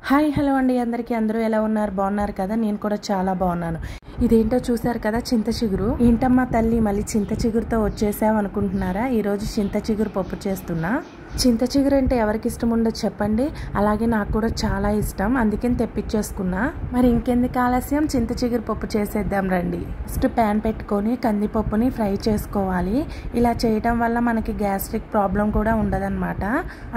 hi hello అండి అందరికీ అందరూ ఎలా ఉన్నారు బాగున్నారు కదా నేను కూడా చాలా బాగున్నాను ఇదేంటో చూశారు కదా చింత చిగురు ఏంటమ్మా తల్లి మళ్ళీ చింత చిగురుతో వచ్చేసాం అనుకుంటున్నారా ఈ రోజు చింత చిగురు పప్పు చేస్తున్నా చింత చిగురు అంటే ఎవరికి ఇష్టం ఉండదు చెప్పండి అలాగే నాకు కూడా చాలా ఇష్టం అందుకని తెప్పించేసుకున్నా మరి ఇంకెందుకు ఆలస్యం చింత చిగురు పప్పు చేసేద్దాం రండి ఫస్ట్ ప్యాన్ పెట్టుకొని కందిపప్పుని ఫ్రై చేసుకోవాలి ఇలా చేయడం వల్ల మనకి గ్యాస్ట్రిక్ ప్రాబ్లం కూడా ఉండదన్నమాట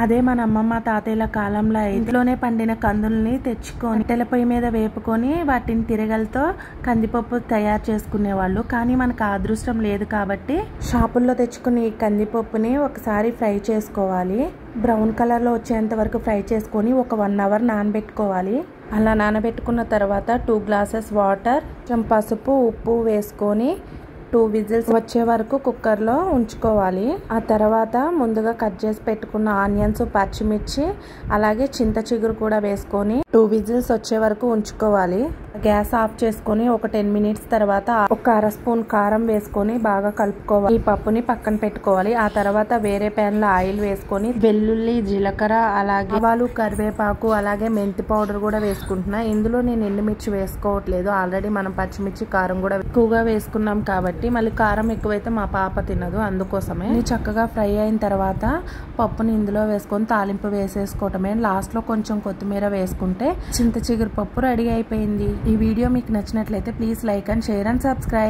అదే మన అమ్మమ్మ తాతయ్యల కాలంలో ఇంట్లోనే పండిన కందుల్ని తెచ్చుకొని తెల్ల పొయ్యి మీద వేపుకొని వాటిని తిరగలతో కందిపప్పు తయారు చేసుకునేవాళ్ళు కానీ మనకు అదృష్టం లేదు కాబట్టి షాపుల్లో తెచ్చుకుని కందిపప్పుని ఒకసారి ఫ్రై చేసుకోవాలి బ్రౌన్ కలర్ లో వచ్చేంత వరకు ఫ్రై చేసుకొని ఒక 1 అవర్ నానబెట్టుకోవాలి అలా నానబెట్టుకున్న తర్వాత 2 గ్లాసెస్ వాటర్ కొంచెం పసుపు ఉప్పు వేసుకొని 2 విజిల్స్ వచ్చే వరకు కుక్కర్లో ఉంచుకోవాలి ఆ తర్వాత ముందుగా కట్ చేసి పెట్టుకున్న ఆనియన్స్ పచ్చిమిర్చి అలాగే చింత చిగురు కూడా వేసుకొని 2 విజిల్స్ వచ్చే వరకు ఉంచుకోవాలి గ్యాస్ ఆఫ్ చేసుకొని ఒక 10 మినిట్స్ తర్వాత ఒక అర స్పూన్ కారం వేసుకొని బాగా కలుపుకోవాలి ఈ పప్పుని పక్కన పెట్టుకోవాలి ఆ తర్వాత వేరే ప్యాన్ లో ఆయిల్ వేసుకొని వెల్లుల్లి జీలకర్ర అలాగే ఆవాలు కరివేపాకు అలాగే మెంతి పౌడర్ కూడా వేసుకుంటున్నా ఇందులో నేను ఎండుమిర్చి వేసుకోవట్లేదు ఆల్రెడీ మనం పచ్చిమిర్చి కారం కూడా ఎక్కువగా వేసుకున్నాం కాబట్టి మళ్ళీ కారం ఎక్కువైతే మా పాప తినదు అందుకోసమే చక్కగా ఫ్రై అయిన తర్వాత పప్పుని ఇందులో వేసుకొని తాలింపు వేసేసుకోవటమే లాస్ట్ లో కొంచెం కొత్తిమీర వేసుకుంటే చింత చిగురు పప్పు రెడీ అయిపోయింది ఈ వీడియో మీకు నచ్చినట్లయితే please like and share and subscribe